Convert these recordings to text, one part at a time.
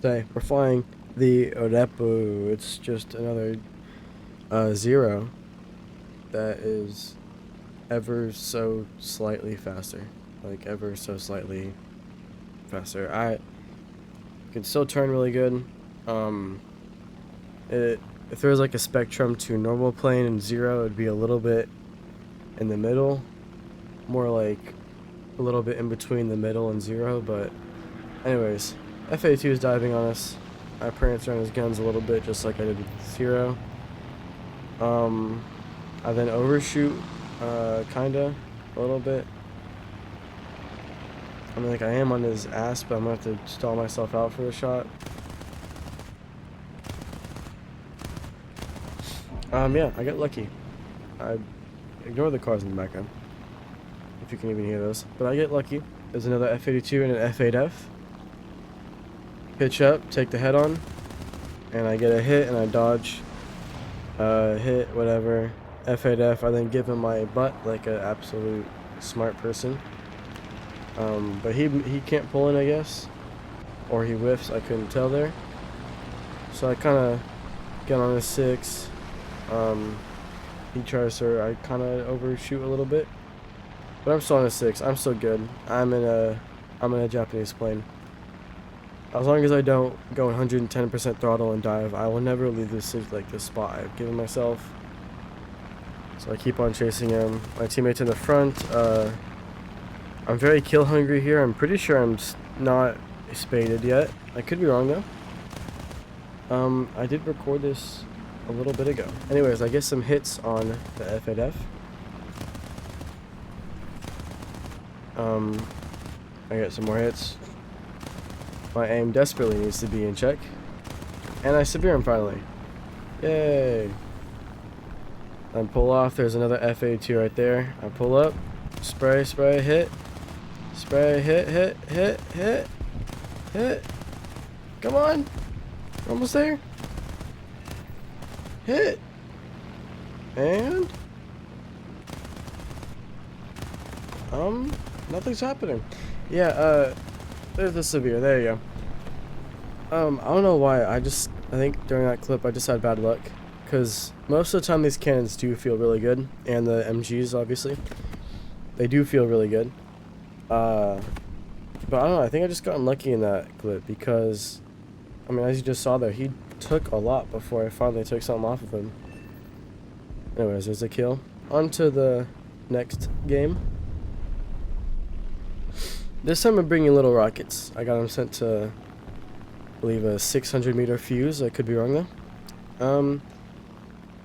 Today we're flying the Reppu. It's just another zero that is ever so slightly faster. Like ever so slightly faster. I can still turn really good. If there was like a spectrum to normal plane and zero, it'd be a little bit in the middle, more like a little bit in between the middle and zero. But anyways, F-82 is diving on us. I pranced around his guns a little bit, just like I did with zero. I then overshoot, kinda, a little bit. I mean, like, I am on his ass, but I'm gonna have to stall myself out for the shot. Yeah, I get lucky. I ignore the cars in the background, if you can even hear those. But I get lucky. There's another F-82 and an F-8F. Pitch up, take the head on, and I get a hit and I dodge. Hit, whatever. F8F, I then give him my butt like an absolute smart person. But he can't pull in, I guess. Or he whiffs, I couldn't tell there. So I kind of get on a 6. He tries to, I kind of overshoot a little bit. But I'm still on a 6. I'm still good. I'm in a Japanese plane. As long as I don't go 110% throttle and dive, I will never leave this spot I've given myself. So I keep on chasing him. My teammate's in the front. I'm very kill hungry here. I'm pretty sure I'm not spaded yet. I could be wrong though. I did record this a little bit ago. Anyways, I get some hits on the F8F. I get some more hits. My aim desperately needs to be in check. And I severe him finally. Yay! I pull off. There's another F-82 right there. I pull up. Spray, spray, hit. Spray, hit, hit, hit, hit. Hit. Come on. We're almost there. Hit. And... nothing's happening. Yeah, there's the severe. There you go. I don't know why. I think during that clip I just had bad luck. Because most of the time these cannons do feel really good. And the MGs, obviously. They do feel really good. But I don't know. I think I just got unlucky in that clip. Because, I mean, as you just saw there, he took a lot before I finally took something off of him. Anyways, there's a kill. On to the next game. This time I'm bringing little rockets. I got them sent to, I believe, a 600-meter fuse. I could be wrong though.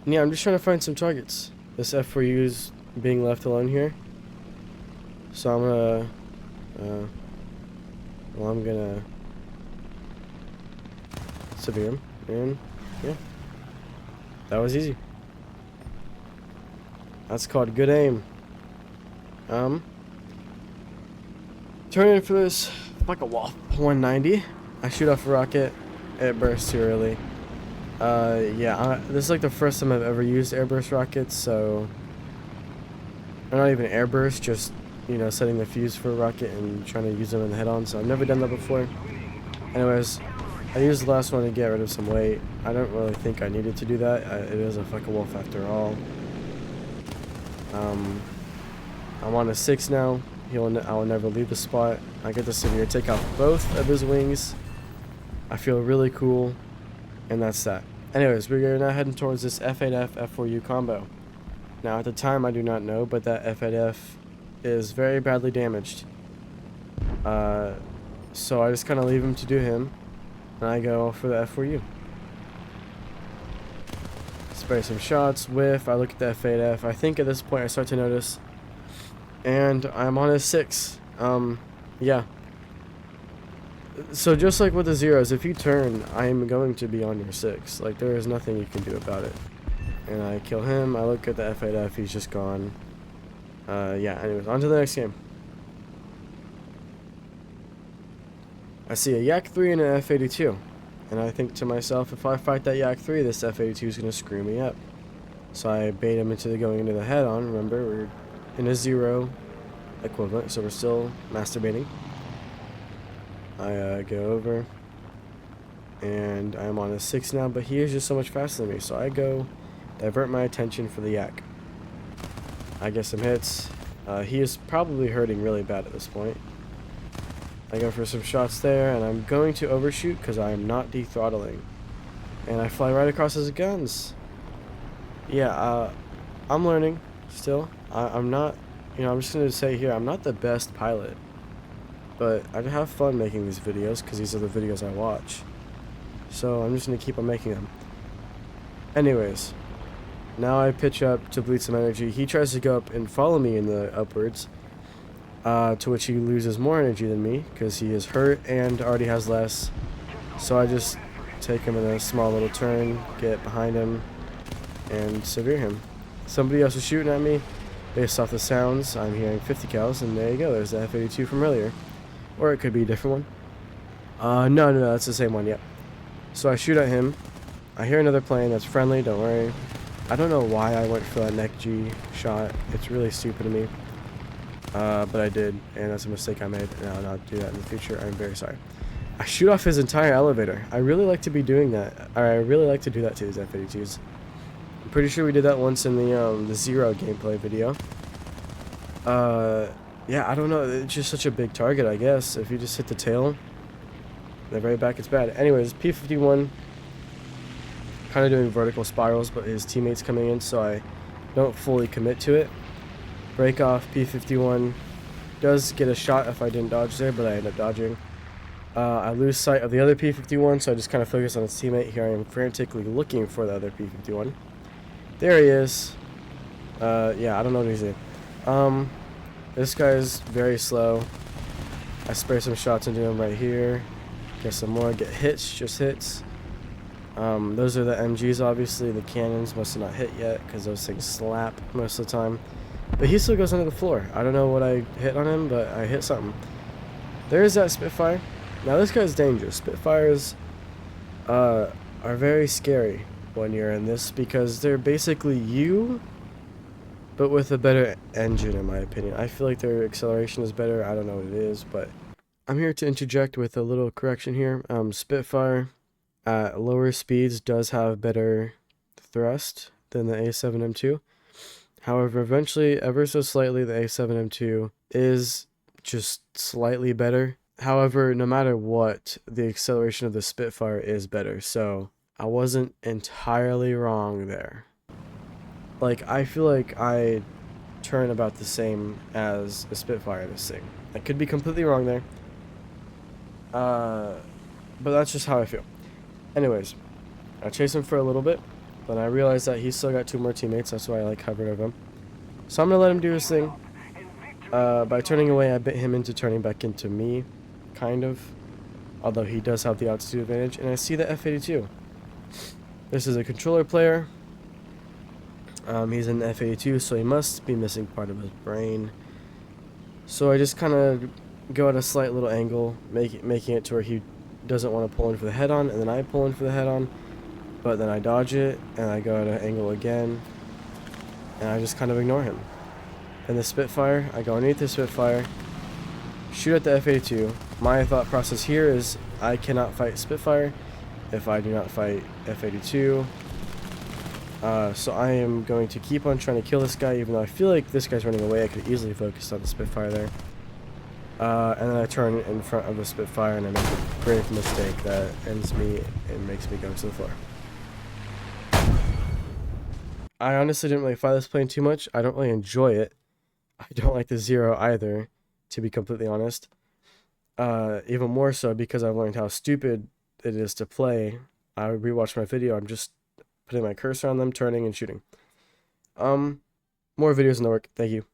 Yeah, I'm just trying to find some targets. This F4U is being left alone here. So I'm gonna severe him. And yeah, that was easy. That's called good aim. Turning for this like a wall 190. I shoot off a rocket. It bursts too early. Yeah, this is like the first time I've ever used airburst rockets, so... Or not even airburst, just, you know, setting the fuse for a rocket and trying to use them in the head-on, so I've never done that before. Anyways, I used the last one to get rid of some weight. I don't really think I needed to do that. It is a fucking wolf after all. I'm on a 6 now. I will never leave the spot. I get the severe take off both of his wings. I feel really cool. And that's that. Anyways, we're now heading towards this F8F F4U combo. Now at the time I do not know, but that F8F is very badly damaged. So I just kind of leave him to do him. And I go for the F4U. Spray some shots, whiff, I look at the F8F. I think at this point I start to notice. And I'm on a 6. Yeah. So just like with the zeros, if you turn, I'm going to be on your 6. Like, there is nothing you can do about it. And I kill him. I look at the F8F. He's just gone. Yeah, anyways, on to the next game. I see a Yak 3 and an F-82. And I think to myself, if I fight that Yak 3, this F-82 is going to screw me up. So I bait him into going into the head-on. Remember, we're in a 0 equivalent, so we're still masturbating. I go over. and I'm on a 6 now, but he is just so much faster than me, so I go divert my attention for the yak. I get some hits. He is probably hurting really bad at this point. I go for some shots there, and I'm going to overshoot because I am not de-throttling. And I fly right across his guns. Yeah, I'm learning still. I'm not, I'm just going to say here, I'm not the best pilot. But I have fun making these videos because these are the videos I watch. So I'm just going to keep on making them. Anyways, now I pitch up to bleed some energy. He tries to go up and follow me in the upwards. To which he loses more energy than me because he is hurt and already has less. So I just take him in a small little turn, get behind him, and severe him. Somebody else is shooting at me. Based off the sounds, I'm hearing 50 cals, and there you go. There's the F-82 from earlier. Or it could be a different one. No, that's the same one, yep. So I shoot at him. I hear another plane that's friendly, don't worry. I don't know why I went for that neck G shot. It's really stupid of me. But I did, and that's a mistake I made, and I'll not do that in the future. I'm very sorry. I shoot off his entire elevator. I really like to be doing that. Or I really like to do that to his F-82s. I'm pretty sure we did that once in the Zero gameplay video. Yeah, I don't know. It's just such a big target, I guess. If you just hit the tail, the very back, it's bad. Anyways, P-51, kind of doing vertical spirals, but his teammates coming in, so I don't fully commit to it. Break off, P-51 does get a shot if I didn't dodge there, but I end up dodging. I lose sight of the other P-51, so I just kind of focus on his teammate. Here I am frantically looking for the other P-51. There he is. Yeah, I don't know what he's in. This guy's very slow. I spray some shots into him right here. Get some more, get hits, just hits. Those are the MGs, obviously. The cannons must have not hit yet, because those things slap most of the time. But he still goes under the floor. I don't know what I hit on him, but I hit something. There's that Spitfire. Now this guy's dangerous. Spitfires are very scary when you're in this because they're basically you, but with a better engine, in my opinion. I feel like their acceleration is better. I don't know what it is, but I'm here to interject with a little correction here. Spitfire at lower speeds does have better thrust than the A7M2. However, eventually, ever so slightly, the A7M2 is just slightly better. However, no matter what, the acceleration of the Spitfire is better, so I wasn't entirely wrong there. Like, I feel like I turn about the same as a Spitfire this thing. I could be completely wrong there. But that's just how I feel. Anyways, I chase him for a little bit. Then I realized that he's still got 2 more teammates. That's why I hovered over him. So I'm going to let him do his thing. By turning away, I bit him into turning back into me. Kind of. Although he does have the altitude advantage. And I see the F-82. This is a controller player. He's an F-82, so he must be missing part of his brain. So I just kind of go at a slight little angle, making it to where he doesn't want to pull in for the head-on, and then I pull in for the head-on. But then I dodge it, and I go at an angle again, and I just kind of ignore him. And the Spitfire, I go underneath the Spitfire, shoot at the F-82. My thought process here is I cannot fight Spitfire if I do not fight F-82. So I am going to keep on trying to kill this guy, even though I feel like this guy's running away. I could easily focus on the Spitfire there. And then I turn in front of the Spitfire, and I make a grave mistake that ends me and makes me go to the floor. I honestly didn't really fly this plane too much. I don't really enjoy it. I don't like the Zero either, to be completely honest. Even more so because I've learned how stupid it is to play. I rewatched my video. I'm just putting my cursor on them, turning and shooting. More videos in the work. Thank you.